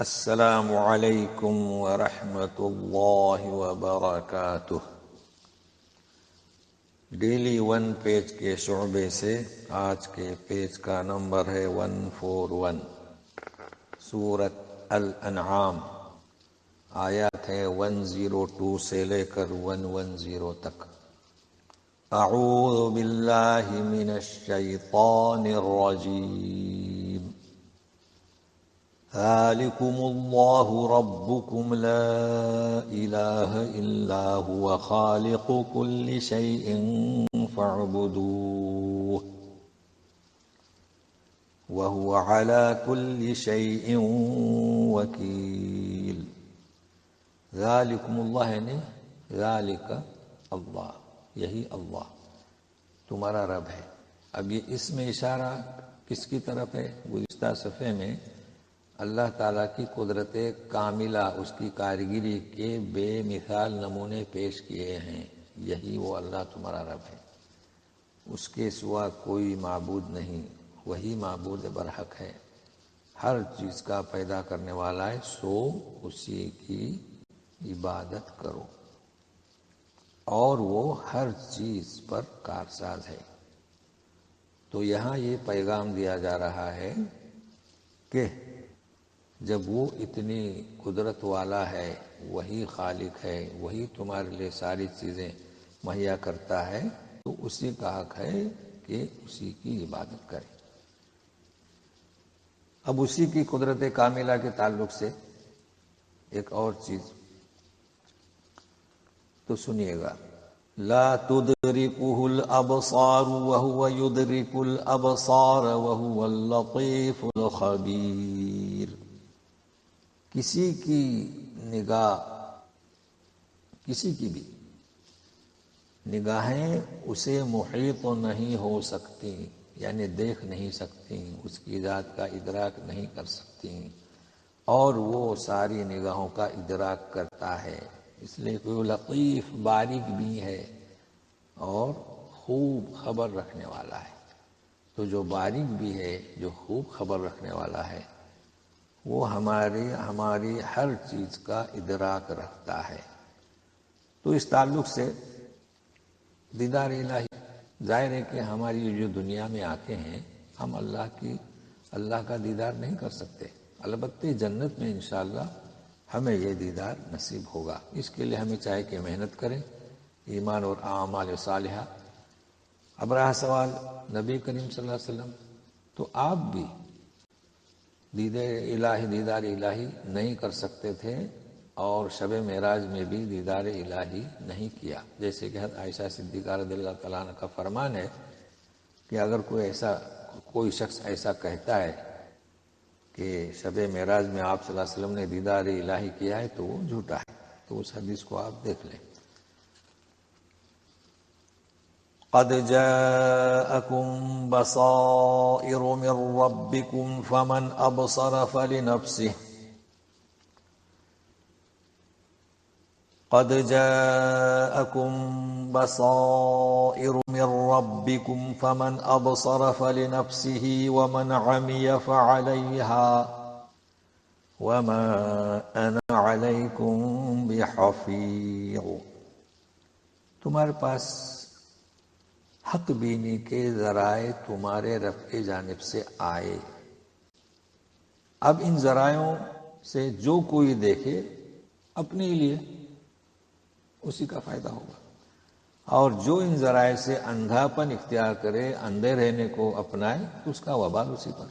السلام علیکم ورحمۃ اللہ وبرکاتہ۔ ڈیلی ون پیج کے شعبے سے آج کے پیج کا نمبر ہے 141، سورۃ الانعام، آیات ہے 102 سے لے کر 110 تک۔ اعوذ باللہ من الشیطان الرجیم، ذالکم اللہ ربکم لا الہ الا هو خالق کل شیء فاعبدوہ وهو على كل شيء وكيل۔ ذالکم اللہ یعنی ذالک اللہ، یہی اللہ تمہارا رب ہے۔ اب یہ اس میں اشارہ کس کی طرف ہے؟ گزشتہ صفحے میں اللہ تعالیٰ کی قدرت کاملہ، اس کی کارگری کے بے مثال نمونے پیش کیے ہیں۔ یہی وہ اللہ تمہارا رب ہے، اس کے سوا کوئی معبود نہیں، وہی معبود برحق ہے، ہر چیز کا پیدا کرنے والا ہے، سو اسی کی عبادت کرو، اور وہ ہر چیز پر کارساز ہے۔ تو یہاں یہ پیغام دیا جا رہا ہے کہ جب وہ اتنی قدرت والا ہے، وہی خالق ہے، وہی تمہارے لیے ساری چیزیں مہیا کرتا ہے، تو اسی کا حق ہے کہ اسی کی عبادت کریں۔ اب اسی کی قدرت کاملہ کے تعلق سے ایک اور چیز تو سنیے گا، لا تدرکہ الابصار وہو یدرک الابصار وہو اللطیف الخبیر۔ کسی کی نگاہ، کسی کی بھی نگاہیں اسے محیط نہیں ہو سکتی، یعنی دیکھ نہیں سکتی، اس کی ذات کا ادراک نہیں کر سکتی، اور وہ ساری نگاہوں کا ادراک کرتا ہے، اس لیے کہ وہ لطیف، باریک بھی ہے اور خوب خبر رکھنے والا ہے۔ تو جو باریک بھی ہے، جو خوب خبر رکھنے والا ہے، وہ ہماری ہر چیز کا ادراک رکھتا ہے۔ تو اس تعلق سے دیدار الہی، ظاہر ہے کہ ہماری جو دنیا میں آتے ہیں، ہم اللہ کا دیدار نہیں کر سکتے، البتہ جنت میں انشاءاللہ ہمیں یہ دیدار نصیب ہوگا۔ اس کے لیے ہمیں چاہے کہ محنت کریں، ایمان اور اعمال صالحہ۔ اب رہا سوال نبی کریم صلی اللہ علیہ وسلم، تو آپ بھی دیدار الہی نہیں کر سکتے تھے، اور شب معراج میں بھی دیدار الہی نہیں کیا، جیسے کہ حضرت عائشہ صدیقہ رضی اللہ تعالیٰ عنہ کا فرمان ہے کہ اگر کوئی شخص ایسا کہتا ہے کہ شب معراج میں آپ صلی اللہ علیہ وسلم نے دیدار الہی کیا ہے تو وہ جھوٹا ہے۔ تو اس حدیث کو آپ دیکھ لیں۔ قد جاءكم بصائر من ربكم فمن أبصر فلنفسه، قد جاءكم بصائر من ربكم فمن أبصر فلنفسه ومن عمي فعليها وما أنا عليكم بحفيظ۔ تمہارے پاس حق بینی کے ذرائع تمہارے رب کی جانب سے آئے، اب ان ذرائعوں سے جو کوئی دیکھے اپنے لیے اسی کا فائدہ ہوگا، اور جو ان ذرائع سے اندھا پن اختیار کرے، اندھے رہنے کو اپنائے، تو اس کا وبال اسی پر۔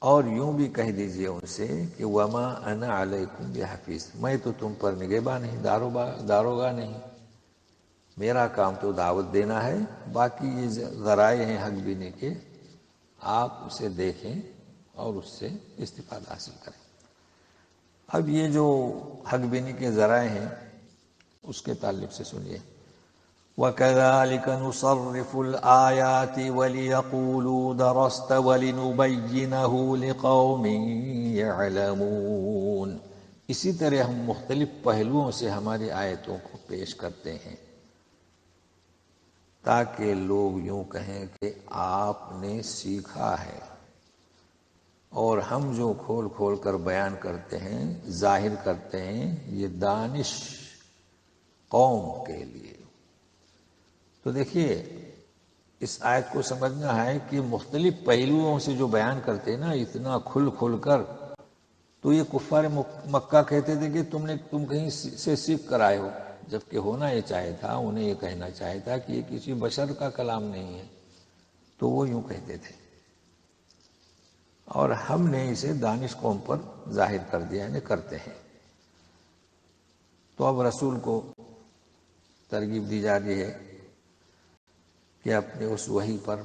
اور یوں بھی کہہ دیجئے ان سے کہ وما انا علیکم بحفیظ، میں تو تم پر نگہباں نہیں، داروغہ نہیں، میرا کام تو دعوت دینا ہے، باقی یہ ذرائع ہیں حق بینی کے، آپ اسے دیکھیں اور اس سے استفادہ حاصل کریں۔ اب یہ جو حق بینی کے ذرائع ہیں اس کے تعلق سے سنیے، وَكَذَلِكَ نُصَرِّفُ الْآيَاتِ وَلِيَقُولُوا دَرَسْتَ وَلِنُبَيِّنَهُ لِقَوْمٍ يَعْلَمُونَ۔ اسی طرح ہم مختلف پہلوؤں سے ہماری آیتوں کو پیش کرتے ہیں تاکہ لوگ یوں کہیں کہ آپ نے سیکھا ہے، اور ہم جو کھول کھول کر بیان کرتے ہیں، ظاہر کرتے ہیں، یہ دانش قوم کے لیے۔ تو دیکھیے اس آیت کو سمجھنا ہے کہ مختلف پہلوؤں سے جو بیان کرتے ہیں نا اتنا کھل کھل کر، تو یہ کفار مکہ کہتے تھے کہ تم کہیں سے سیکھ کر آئے ہو، جبکہ ہونا یہ چاہے تھا، انہیں یہ کہنا چاہے تھا کہ یہ کسی بشر کا کلام نہیں ہے، تو وہ یوں کہتے تھے، اور ہم نے اسے دانش قوم پر ظاہر کر دیا، یعنی کرتے ہیں۔ تو اب رسول کو ترغیب دی جا رہی ہے کہ اپنے اس وحی پر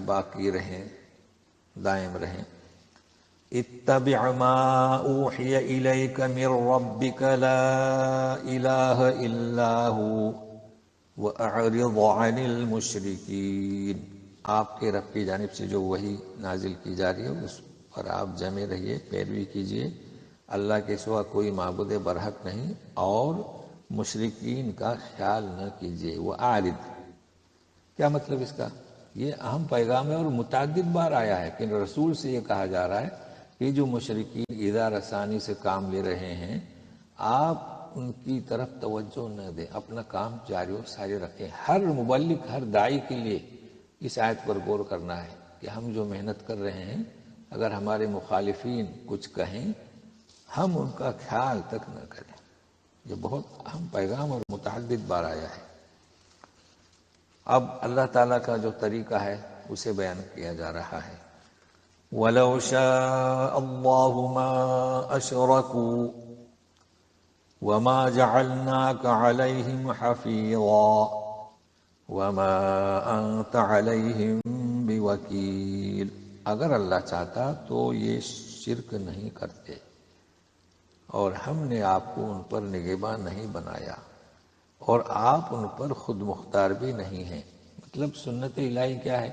باقی رہیں، دائم رہیں۔ اتبع ما اوحی الیک من ربک لا الہ الا ہو واعرض عن المشرکین۔ آپ کے رب کی جانب سے جو وحی نازل کی جا رہی ہے اس پر آپ جمے رہیے، پیروی کیجیے، اللہ کے سوا کوئی معبود برحق نہیں، اور مشرکین کا خیال نہ کیجیے۔ وَأَعْرِضْ، کیا مطلب اس کا؟ یہ اہم پیغام ہے اور متعدد بار آیا ہے کہ رسول سے یہ کہا جا رہا ہے کہ جو مشرکین اذا رسانی سے کام لے رہے ہیں آپ ان کی طرف توجہ نہ دیں، اپنا کام جاری و ساری رکھیں۔ ہر مبلغ، ہر داعی کے لیے اس آیت پر غور کرنا ہے کہ ہم جو محنت کر رہے ہیں اگر ہمارے مخالفین کچھ کہیں ہم ان کا خیال تک نہ کریں۔ یہ بہت اہم پیغام اور متعدد بار آیا ہے۔ اب اللہ تعالیٰ کا جو طریقہ ہے اسے بیان کیا جا رہا ہے۔ وَلَوْ شَاءَ اللَّهُ مَا أَشْرَكُوا وَمَا جَعَلْنَاكَ عَلَيْهِمْ حَفِيظًا وَمَا أَنْتَ عَلَيْهِمْ بِوَكِيلٍ۔ اگر اللہ چاہتا تو یہ شرک نہیں کرتے، اور ہم نے آپ کو ان پر نگہباں نہیں بنایا، اور آپ ان پر خود مختار بھی نہیں ہیں۔ مطلب سنت الہی کیا ہے؟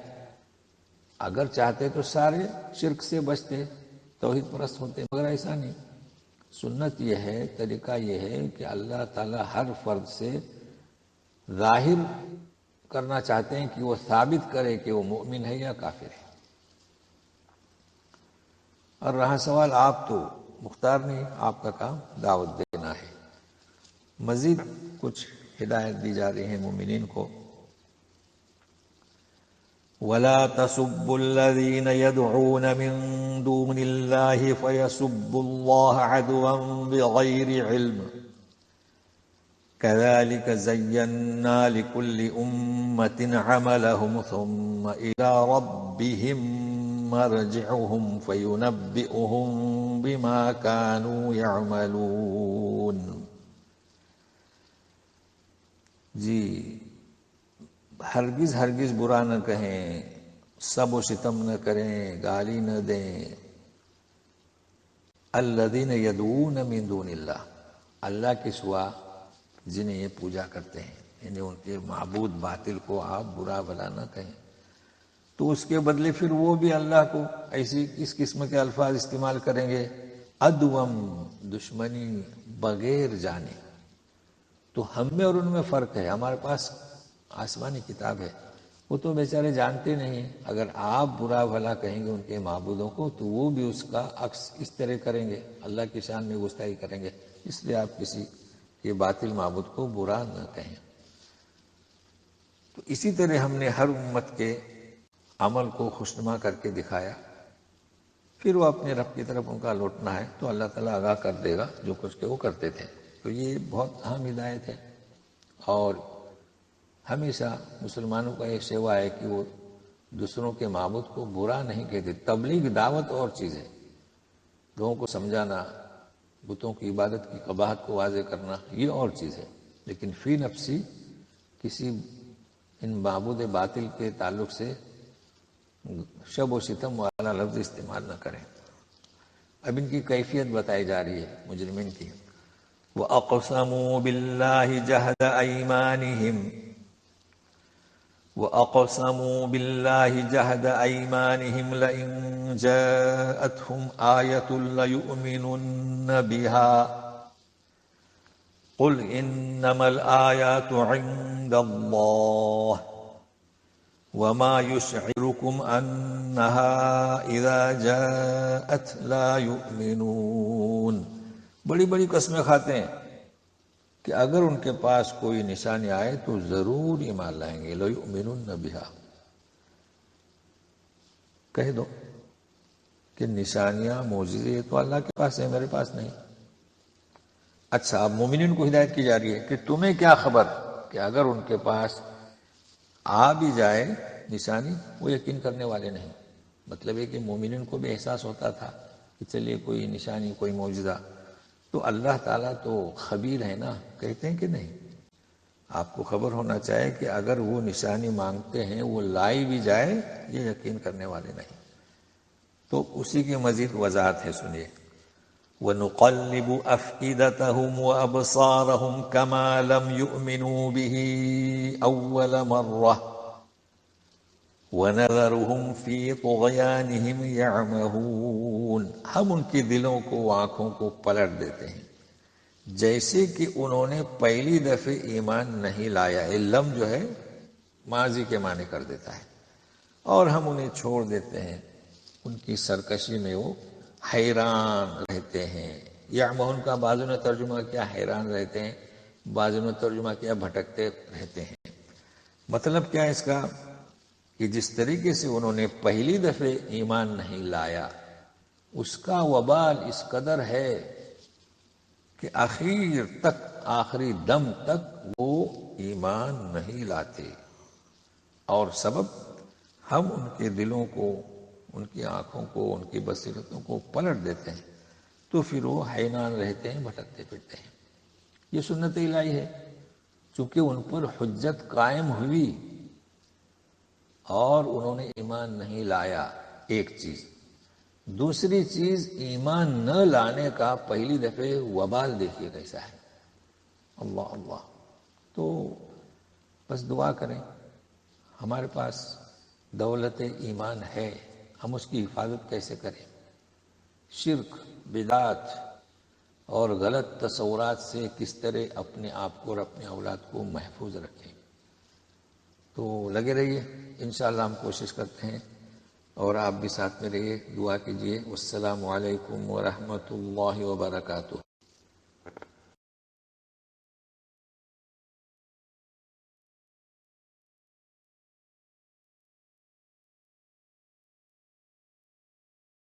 اگر چاہتے تو سارے شرک سے بچتے، توحید پرست ہوتے، مگر ایسا نہیں۔ سنت یہ ہے، طریقہ یہ ہے کہ اللہ تعالیٰ ہر فرد سے ظاہر کرنا چاہتے ہیں کہ وہ ثابت کرے کہ وہ مومن ہے یا کافر ہے۔ اور رہا سوال، آپ تو مختار نہیں، آپ کا کام دعوت دینا ہے۔ مزید کچھ ہدایت دی جا رہی ہیں مومنین کو۔ وَلَا تَسُبُّوا الَّذِينَ يَدْعُونَ مِن دُونِ اللَّهِ فَيَسُبُّوا اللَّهَ عَدْوًا بِغَيْرِ عِلْمٍ كَذَلِكَ زَيَّنَّا لِكُلِّ أُمَّةٍ عَمَلَهُمْ ثُمَّ إِلَى رَبِّهِمْ مَرْجِعُهُمْ فَيُنَبِّئُهُم بِمَا كَانُوا يَعْمَلُونَ۔ جی ہرگز ہرگز برا نہ کہیں، سب و ستم نہ کریں، گالی نہ دیں۔ الذین یدعون من دون اللہ، اللہ کے سوا جنہیں یہ پوجا کرتے ہیں، یعنی ان کے معبود باطل کو آپ برا بھلا نہ کہیں، تو اس کے بدلے پھر وہ بھی اللہ کو ایسی اس قسم کے الفاظ استعمال کریں گے، عدوم، دشمنی، بغیر جانے۔ تو ہم میں اور ان میں فرق ہے۔ ہمارے پاس آسمانی کتاب ہے، وہ تو بیچارے جانتے نہیں، اگر آپ برا بھلا کہیں گے ان کے معبودوں کو تو وہ بھی اس کا عکس اس طرح کریں گے، اللہ کی شان میں گستاخی کریں گے۔ اس لیے آپ کسی کے باطل معبود کو برا نہ کہیں۔ تو اسی طرح ہم نے ہر امت کے عمل کو خوشنما کر کے دکھایا، پھر وہ اپنے رب کی طرف ان کا لوٹنا ہے تو اللہ تعالیٰ آگاہ کر دے گا جو کچھ کہ وہ کرتے تھے۔ تو یہ بہت اہم ہدایت ہے، اور ہمیشہ مسلمانوں کا یہ سیوا ہے کہ وہ دوسروں کے معبود کو برا نہیں کہتے۔ تبلیغ دعوت اور چیز ہے، لوگوں کو سمجھانا، بتوں کی عبادت کی قباحت کو واضح کرنا، یہ اور چیز ہے، لیکن فی نفسی کسی ان معبود باطل کے تعلق سے شب و ستم والا لفظ استعمال نہ کریں۔ اب ان کی کیفیت بتائی جا رہی ہے مجرمین کی۔ وَأَقْسَمُوا بِاللَّهِ جَهْدَ أَيْمَانِهِمْ لَئِن جَاءَتْهُمْ آيَةٌ لَيُؤْمِنُنَّ بِهَا قُلْ إِنَّمَا الْآيَاتُ عِندَ اللَّهِ وما يشعركم انها اذا جاءت لا يؤمنون. بڑی بڑی قسمیں کھاتے ہیں کہ اگر ان کے پاس کوئی نشانی آئے تو ضرور ایمان لائیں گے. لَيُؤْمِنُنَّ بِهَا، کہہ دو کہ نشانیاں معجزے تو اللہ کے پاس ہیں، میرے پاس نہیں. اچھا، اب مومنین کو ہدایت کی جا رہی ہے کہ تمہیں کیا خبر کہ اگر ان کے پاس آ بھی جائے نشانی وہ یقین کرنے والے نہیں. مطلب ہے کہ مومنین کو بھی احساس ہوتا تھا کہ چلیے کوئی نشانی کوئی معجزہ، تو اللہ تعالیٰ تو خبیر ہے نا، کہتے ہیں کہ نہیں. آپ کو خبر ہونا چاہیے کہ اگر وہ نشانی مانگتے ہیں وہ لائی بھی جائے یہ یقین کرنے والے نہیں. تو اسی کی مزید وضاحت ہے، سنیے. وَنُقَلِّبُ أَفْئِدَتَهُمْ وَأَبْصَارَهُمْ كَمَا لَمْ يُؤْمِنُوا بِهِ أَوَّلَ مَرَّةٍ وَنَذَرُهُمْ فِي طُغْيَانِهِمْ يَعْمَهُونَ. ہم ان کی دلوں کو آنکھوں کو پلٹ دیتے ہیں جیسے کہ انہوں نے پہلی دفعہ ایمان نہیں لایا. علم جو ہے ماضی کے معنی کر دیتا ہے، اور ہم انہیں چھوڑ دیتے ہیں ان کی سرکشی میں وہ حیران رہتے ہیں. یعمہون کا بعضوں نے ترجمہ کیا حیران رہتے ہیں، بعضوں نے ترجمہ کیا بھٹکتے رہتے ہیں. مطلب کیا اس کا کہ جس طریقے سے انہوں نے پہلی دفعہ ایمان نہیں لایا اس کا وبال اس قدر ہے کہ آخر تک، آخری دم تک وہ ایمان نہیں لاتے. اور سبب ہم ان کے دلوں کو، ان کی آنکھوں کو، ان کی بصیرتوں کو پلٹ دیتے ہیں تو پھر وہ حیران رہتے ہیں، بھٹکتے پھرتے ہیں. یہ سنت الہی ہے. چونکہ ان پر حجت قائم ہوئی اور انہوں نے ایمان نہیں لایا، ایک چیز. دوسری چیز ایمان نہ لانے کا پہلی دفعہ وبال دیکھیے کیسا ہے. اللہ اللہ. تو بس دعا کریں. ہمارے پاس دولت ایمان ہے، ہم اس کی حفاظت کیسے کریں؟ شرک، بدعات اور غلط تصورات سے کس طرح اپنے آپ کو اور اپنے اولاد کو محفوظ رکھیں. تو لگے رہیے، انشاءاللہ ہم کوشش کرتے ہیں، اور آپ بھی ساتھ میں رہیے، دعا کیجیے. والسلام علیکم ورحمۃ اللہ وبرکاتہ.